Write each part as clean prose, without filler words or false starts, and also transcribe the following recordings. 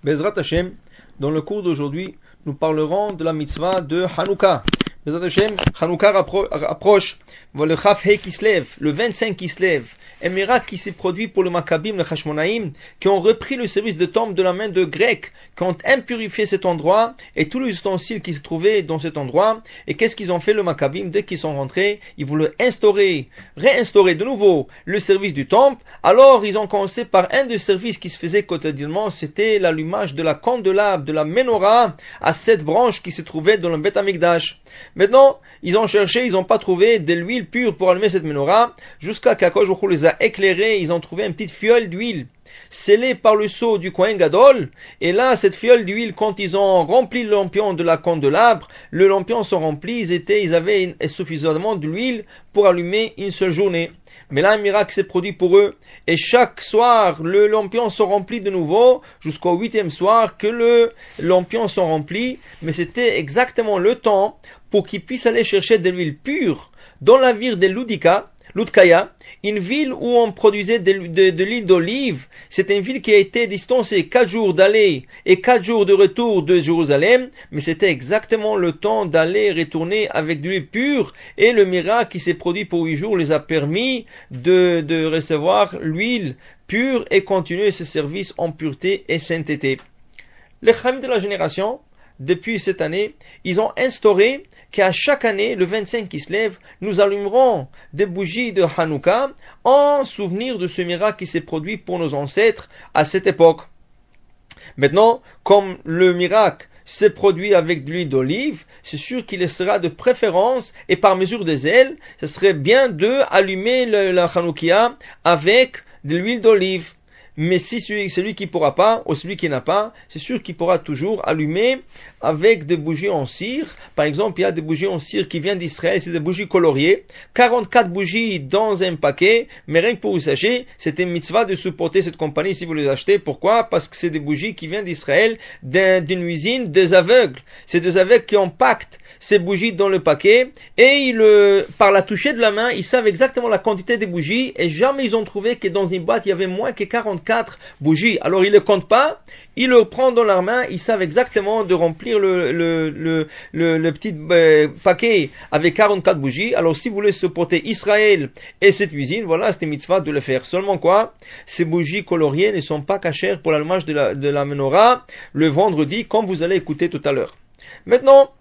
Bezrat Hashem, dans le cours d'aujourd'hui, nous parlerons de la mitzvah de Hanouka. Bezrat Hashem, Hanouka approche, le Chaf He Kislev, le 25 Kislev, un miracle qui s'est produit pour le Maccabim, le Hashmonaïm, qui ont repris le service de temple de la main de Grecs, qui ont impurifié cet endroit et tous les ustensiles qui se trouvaient dans cet endroit. Et qu'est-ce qu'ils ont fait, le Maccabim? Dès qu'ils sont rentrés, ils voulaient réinstaurer de nouveau le service du temple. Alors ils ont commencé par un des services qui se faisait quotidiennement, c'était l'allumage de la candelabre, de la menorah à 7 branches qui se trouvaient dans le Beth Amikdash. Maintenant, ils ont cherché, ils n'ont pas trouvé de l'huile pure pour allumer cette menorah, jusqu'à qu'Akadosh Baruch Hu les a éclairés. Ils ont trouvé une petite fiole d'huile scellée par le sceau du Kohen Gadol, et là, cette fiole d'huile, quand ils ont rempli le lampion de la candelabre, le lampion sont remplis, ils avaient suffisamment d'huile pour allumer une seule journée. Mais là, un miracle s'est produit pour eux, et chaque soir, le lampion sont remplis de nouveau, jusqu'au 8e soir, que le lampion sont remplis, mais c'était exactement le temps pour qu'ils puissent aller chercher de l'huile pure dans la ville de Ludkaya, une ville où on produisait de l'huile d'olive. C'est une ville qui a été distancée 4 jours d'aller et 4 jours de retour de Jérusalem, mais c'était exactement le temps d'aller retourner avec de l'huile pure, et le miracle qui s'est produit pour 8 jours les a permis de recevoir l'huile pure et continuer ce service en pureté et sainteté. Les Chachamim de la génération, depuis cette année, ils ont instauré qu'à chaque année, le 25 Kislev, nous allumerons des bougies de Hanouka en souvenir de ce miracle qui s'est produit pour nos ancêtres à cette époque. Maintenant, comme le miracle s'est produit avec de l'huile d'olive, c'est sûr qu'il sera de préférence, et par mesure de zèle, ce serait bien de allumer la Hanoukia avec de l'huile d'olive. Mais si celui qui pourra pas, ou celui qui n'a pas, c'est sûr qu'il pourra toujours allumer avec des bougies en cire. Par exemple, il y a des bougies en cire qui viennent d'Israël, c'est des bougies coloriées. 44 bougies dans un paquet, mais rien que pour vous sachiez, c'est une mitzvah de supporter cette compagnie si vous les achetez. Pourquoi? Parce que c'est des bougies qui viennent d'Israël, d'une usine des aveugles. C'est des aveugles qui empaquetent ces bougies dans le paquet, et par la toucher de la main, ils savent exactement la quantité des bougies, et jamais ils ont trouvé que dans une boîte il y avait moins que 44 bougies. Alors ils ne le comptent pas, ils le prennent dans leurs mains, ils savent exactement de remplir le petit paquet avec 44 bougies. Alors si vous voulez supporter Israël et cette usine, voilà, c'est une mitzvah de le faire. Seulement quoi? Ces bougies coloriées ne sont pas cachères pour l'allumage de la menorah le vendredi, comme vous allez écouter tout à l'heure. Maintenant,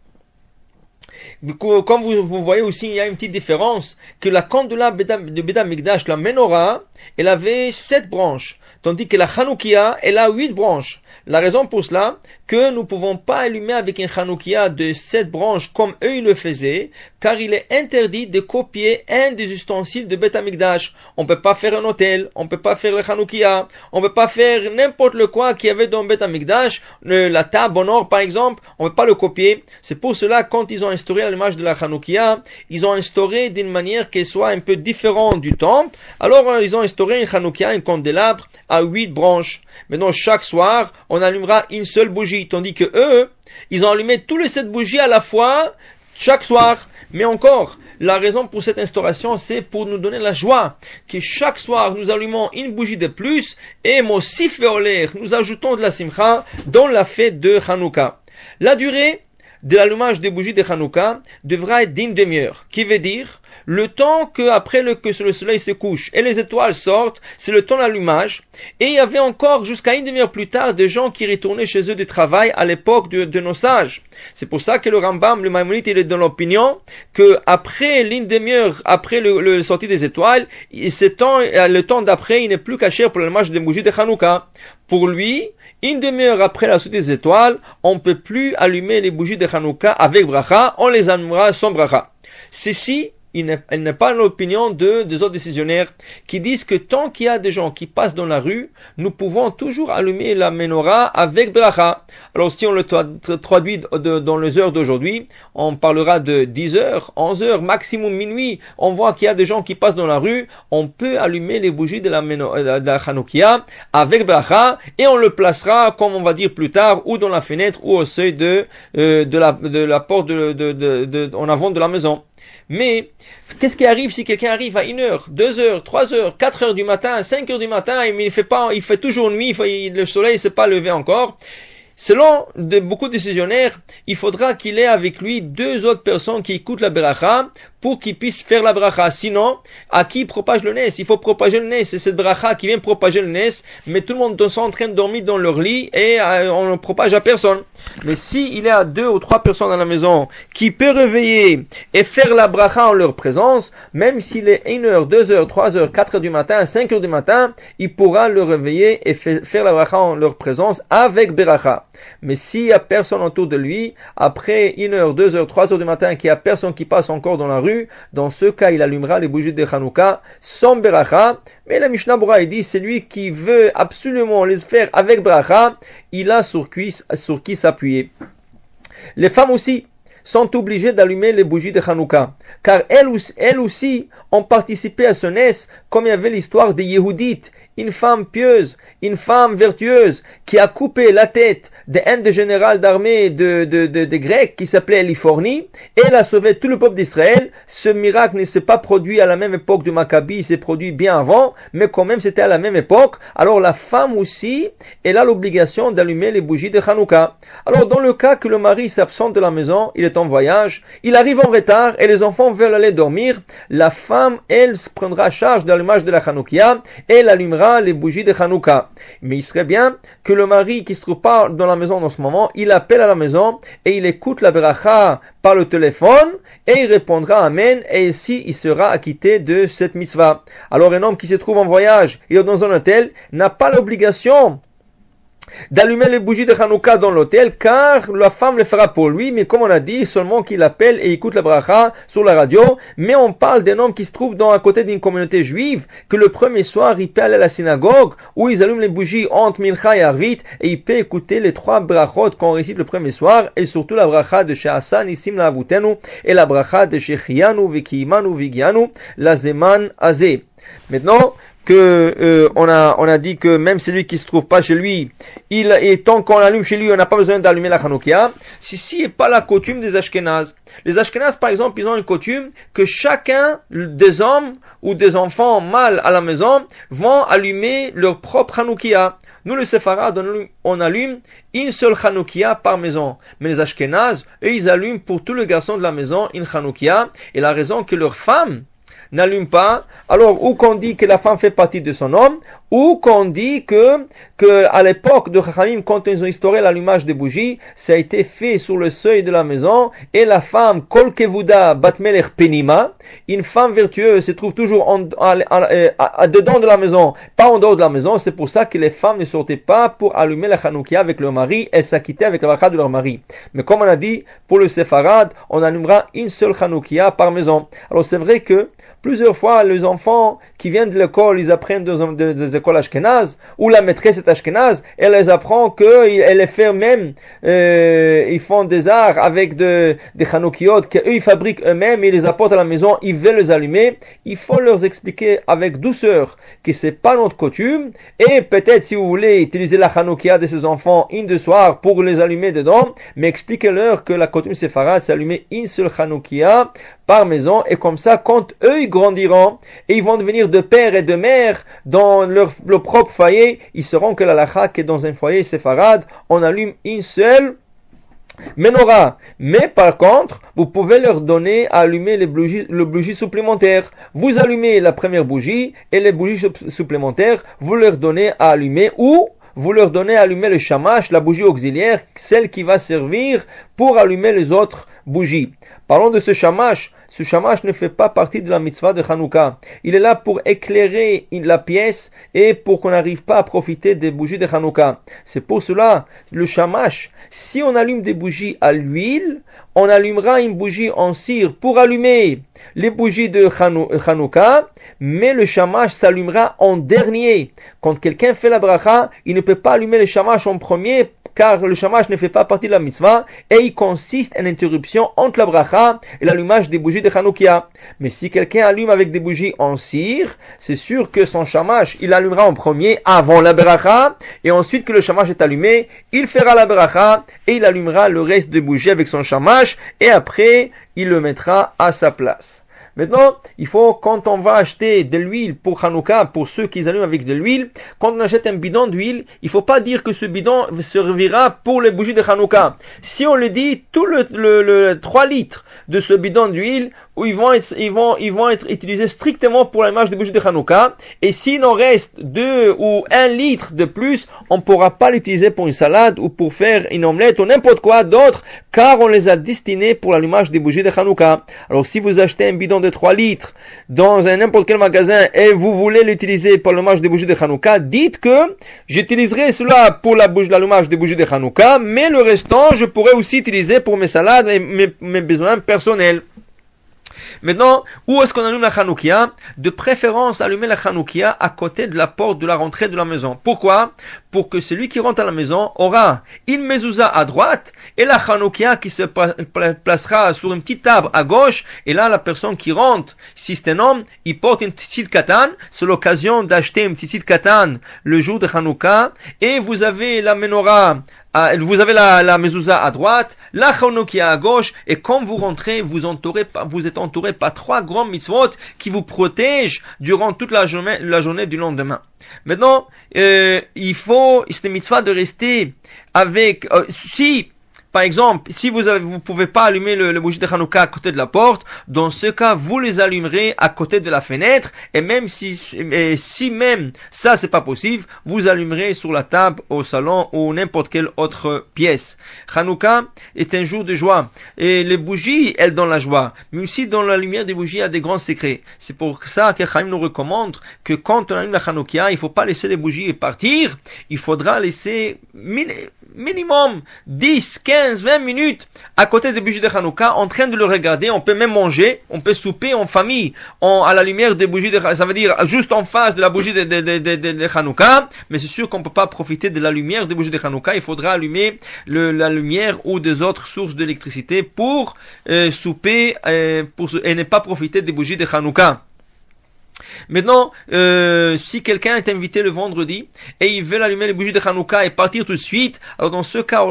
comme vous voyez aussi, il y a une petite différence, que la candelabre de Beth Amikdash, la menorah, elle avait 7 branches, tandis que la Hanoukia, elle a 8 branches. La raison pour cela, que nous ne pouvons pas allumer avec une Hanoukia de 7 branches comme eux ils le faisaient, car il est interdit de copier un des ustensiles de Beth Amikdash. On ne peut pas faire un autel, on ne peut pas faire la Hanoukia, on ne peut pas faire n'importe le quoi qu'il y avait dans Beth Amikdash, la table en or par exemple, on ne peut pas le copier. C'est pour cela, quand ils ont instauré l'allumage de la Hanoukia, ils ont instauré d'une manière qu'elle soit un peu différente du temple. Alors ils ont instauré une Hanoukia, un candélabre à 8 branches. Maintenant, chaque soir, on allumera une seule bougie, tandis que eux, ils ont allumé tous les 7 bougies à la fois, chaque soir. Mais encore, la raison pour cette instauration, c'est pour nous donner la joie, que chaque soir, nous allumons une bougie de plus, et Mosif ve'oler, nous ajoutons de la simcha dans la fête de Hanouka. La durée de l'allumage des bougies de Hanouka devra être d'une demi-heure, qui veut dire le temps que le soleil se couche et les étoiles sortent, c'est le temps d'allumage. Et il y avait encore jusqu'à une demi-heure plus tard des gens qui retournaient chez eux du travail à l'époque de nos sages. C'est pour ça que le Rambam, le Maïmonide, il est dans l'opinion que après une demi-heure, après le sortie des étoiles, le temps d'après, il n'est plus caché pour l'allumage des bougies de Hanouka. Pour lui, une demi-heure après la sortie des étoiles, on ne peut plus allumer les bougies de Hanouka avec bracha, on les allumera sans bracha. Ceci, elle n'est pas l'opinion des autres décisionnaires qui disent que tant qu'il y a des gens qui passent dans la rue, nous pouvons toujours allumer la menorah avec bracha. Alors si on le traduit dans les heures d'aujourd'hui, on parlera de 10 heures, 11 heures, maximum minuit. On voit qu'il y a des gens qui passent dans la rue, on peut allumer les bougies de la Hanoukia avec bracha, et on le placera, comme on va dire plus tard, ou dans la fenêtre ou au seuil de la porte en avant de la maison. Mais, qu'est-ce qui arrive si quelqu'un arrive à 1h, 2h, 3h, 4h du matin, 5h du matin, mais il fait toujours nuit, le soleil s'est pas levé encore? Selon beaucoup de décisionnaires, il faudra qu'il ait avec lui 2 autres personnes qui écoutent la bracha pour qu'ils puissent faire la bracha. Sinon, à qui propage le nes? Il faut propager le nes. C'est cette bracha qui vient propager le nes, mais tout le monde est en train de dormir dans leur lit et on ne propage à personne. Mais si il y a 2 ou 3 personnes dans la maison qui peuvent réveiller et faire la bracha en leur présence, même s'il est 1h, 2h, 3h, 4h du matin, 5h du matin, il pourra le réveiller et faire la bracha en leur présence avec bracha. Mais s'il y a personne autour de lui, après 1h, 2h, 3h du matin, qu'il y a personne qui passe encore dans la rue, dans ce cas, il allumera les bougies de Hanouka sans bracha. Mais la Mishnah Bora, il dit, c'est lui qui veut absolument les faire avec bracha, il a sur qui s'appuyer. Les femmes aussi sont obligées d'allumer les bougies de Hanouka, car elles aussi ont participé à ce nes, comme il y avait l'histoire des Yéhoudites, une femme pieuse, une femme vertueuse, qui a coupé la tête d'un des généraux d'armée des Grecs qui s'appelait Eliphornie, et elle a sauvé tout le peuple d'Israël. Ce miracle ne s'est pas produit à la même époque du Maccabi, il s'est produit bien avant, mais quand même c'était à la même époque. Alors la femme aussi, elle a l'obligation d'allumer les bougies de Hanouka. Alors dans le cas que le mari s'absente de la maison, il est en voyage, il arrive en retard et les enfants veulent aller dormir, la femme, elle, prendra charge de l'allumage de la Hanoukia et elle allumera les bougies de Hanouka. Mais il serait bien que le mari qui se trouve pas dans la maison en ce moment, il appelle à la maison et il écoute la bracha par le téléphone et il répondra Amen et ainsi il sera acquitté de cette mitzvah. Alors un homme qui se trouve en voyage et dans un hôtel n'a pas l'obligation d'allumer les bougies de Hanouka dans l'hôtel, car la femme le fera pour lui, mais comme on a dit, seulement qu'il appelle et écoute la bracha sur la radio. Mais on parle d'un homme qui se trouve à côté d'une communauté juive, que le premier soir, il peut aller à la synagogue, où ils allument les bougies entre Mincha et Arvit, et il peut écouter les 3 brachot qu'on récite le premier soir, et surtout la bracha de She'asa Nisim La'avutenu, et la bracha de Shechianu, Vikiimanu, Vigianu, la Zeman Azeh. Maintenant, on a dit que même celui qui se trouve pas chez lui, et tant qu'on allume chez lui, on n'a pas besoin d'allumer la Hanoukia. Si n'est pas la coutume des Ashkénazes. Les Ashkénazes, par exemple, ils ont une coutume que chacun des hommes ou des enfants mâles à la maison vont allumer leur propre Hanoukia. Nous, les Séfarades, on allume une seule Hanoukia par maison. Mais les Ashkénazes, eux, ils allument pour tous les garçons de la maison une Hanoukia. Et la raison que leurs femmes n'allume pas, alors ou qu'on dit que la femme fait partie de son homme, ou qu'on dit que à l'époque de Chachamim, quand ils ont instauré l'allumage des bougies, ça a été fait sur le seuil de la maison, et la femme, Kol Kevuda Batmelech Penima, une femme vertueuse se trouve toujours dedans de la maison, pas en dehors de la maison. C'est pour ça que les femmes ne sortaient pas pour allumer la Hanoukia avec leur mari, elles s'acquittaient avec la bracha de leur mari. Mais comme on a dit, pour le Séfarade, on allumera une seule Hanoukia par maison. Alors c'est vrai que plusieurs fois, les enfants qui viennent de l'école, ils apprennent des écoles ashkénazes, ou la maîtresse est ashkénaze, elle les apprend qu'elle les fait même, ils font des arts avec des chanoukiot qu'eux ils fabriquent eux-mêmes, ils les apportent à la maison, ils veulent les allumer. Il faut leur expliquer avec douceur que c'est pas notre coutume, et peut-être si vous voulez utiliser la chanoukia de ces enfants une de soir pour les allumer dedans, mais expliquez-leur que la coutume séfarade c'est allumer une seule chanoukia par maison, et comme ça, quand eux ils grandiront et ils vont devenir de père et de mère dans leur propre foyer, ils sauront que la halakha qui est dans un foyer séfarade, on allume une seule menorah. Mais par contre, vous pouvez leur donner à allumer les bougies supplémentaires. Vous allumez la première bougie et les bougies supplémentaires, vous leur donnez à allumer, ou vous leur donnez à allumer le shamash, la bougie auxiliaire, celle qui va servir pour allumer les autres bougies. Parlons de ce shamash ne fait pas partie de la mitzvah de Hanouka. Il est là pour éclairer la pièce et pour qu'on n'arrive pas à profiter des bougies de Hanouka. C'est pour cela, le shamash, si on allume des bougies à l'huile, on allumera une bougie en cire pour allumer les bougies de Hanouka, mais le shamash s'allumera en dernier. Quand quelqu'un fait la bracha, il ne peut pas allumer le shamash en premier, car le shamash ne fait pas partie de la mitzvah, et il consiste en interruption entre la bracha et l'allumage des bougies de Hanoukia. Mais si quelqu'un allume avec des bougies en cire, c'est sûr que son shamash, il allumera en premier avant la bracha, et ensuite que le shamash est allumé, il fera la bracha, et il allumera le reste des bougies avec son shamash, et après, il le mettra à sa place. Maintenant, il faut, quand on va acheter de l'huile pour Hanouka, pour ceux qui allument avec de l'huile, quand on achète un bidon d'huile, il faut pas dire que ce bidon servira pour les bougies de Hanouka. Si on le dit, tout le 3 litres de ce bidon d'huile, où ils vont être utilisés strictement pour l'allumage des bougies de Hanouka, et s'il en reste 2 ou 1 litre de plus, on ne pourra pas l'utiliser pour une salade ou pour faire une omelette ou n'importe quoi d'autre, car on les a destinés pour l'allumage des bougies de Hanouka. Alors si vous achetez un bidon de 3 litres dans n'importe quel magasin et vous voulez l'utiliser pour l'allumage des bougies de Hanouka, dites que j'utiliserai cela pour l'allumage des bougies de Hanouka, mais le restant je pourrais aussi utiliser pour mes salades et mes besoins personnels. Maintenant, où est-ce qu'on allume la Hanoukia? De préférence, allumer la Hanoukia à côté de la porte de la rentrée de la maison. Pourquoi? Pour que celui qui rentre à la maison aura une mezouza à droite et la Hanoukia qui se placera sur une petite table à gauche. Et là, la personne qui rentre, si c'est un homme, il porte une petite katane. C'est l'occasion d'acheter une petite katane le jour de Hanouka. Et vous avez la menorah. Vous avez la mezouza à droite, la Hanoukia à gauche, et quand vous rentrez, vous êtes entouré par 3 grands mitzvot qui vous protègent durant toute la journée du lendemain. Maintenant, il faut, c'est une mitzvah de rester avec, par exemple, si vous pouvez pas allumer le bougie de Hanouka à côté de la porte, dans ce cas, vous les allumerez à côté de la fenêtre, et même si même ça c'est pas possible, vous allumerez sur la table, au salon, ou n'importe quelle autre pièce. Hanouka est un jour de joie, et les bougies, elles donnent la joie, mais aussi dans la lumière des bougies, il y a des grands secrets. C'est pour ça que Chaim nous recommande que quand on allume la Hanoukia, il faut pas laisser les bougies partir, il faudra laisser minimum 10, 15, 20 minutes à côté des bougies de Hanouka en train de le regarder. On peut même manger, on peut souper en famille à la lumière des bougies ça veut dire juste en face de la bougie de Hanouka, mais c'est sûr qu'on ne peut pas profiter de la lumière des bougies de Hanouka. Il faudra allumer la lumière ou des autres sources d'électricité pour souper et ne pas profiter des bougies de Hanouka. Maintenant, si quelqu'un est invité le vendredi et il veut allumer les bougies de Hanouka et partir tout de suite, alors dans ce cas,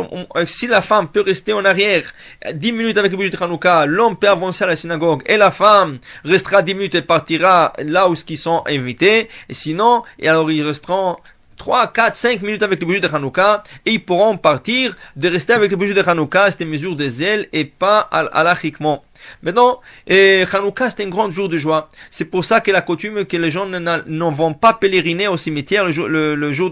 si la femme peut rester en arrière 10 minutes avec les bougies de Hanouka, l'homme peut avancer à la synagogue et la femme restera 10 minutes et partira là où ils sont invités. Et sinon, alors ils resteront 3, 4, 5 minutes avec les bougies de Hanouka et ils pourront partir. De rester avec les bougies de Hanouka, c'est une mesure de zèle et pas halachiquement. Maintenant, Hanouka c'est un grand jour de joie. C'est pour ça que la coutume que les gens ne vont pas pèleriner au cimetière les 8 jours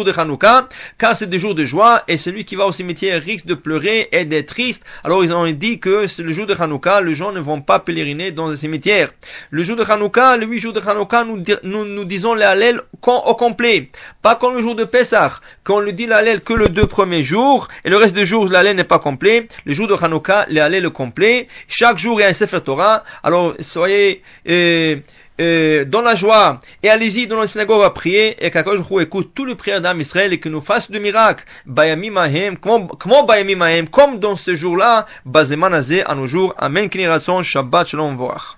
de Hanouka, car c'est des jours de joie et celui qui va au cimetière risque de pleurer et d'être triste. Alors ils ont dit que c'est le jour de Hanouka, les gens ne vont pas pèleriner dans le cimetière. Le jour de Hanouka, les 8 jours de Hanouka, nous disons l'Hallel au complet. Pas comme le jour de Pessah, quand on le dit l'Hallel que le 2 premiers jours et le reste des jours l'Hallel n'est pas complet. Le jour de Hanouka, l'Hallel complet. Chaque jour il y a un Sefer Torah. Alors soyez dans la joie et allez-y dans la synagogue à prier et qu'Akadosh Baruch Hu écoute tous les prières d'Am Israël et que nous fasse de miracles Bayamim Ahem, comme dans ce jour-là, Bazeman Azeh à nos jours. Amen. Shabbat Shalom Vorach.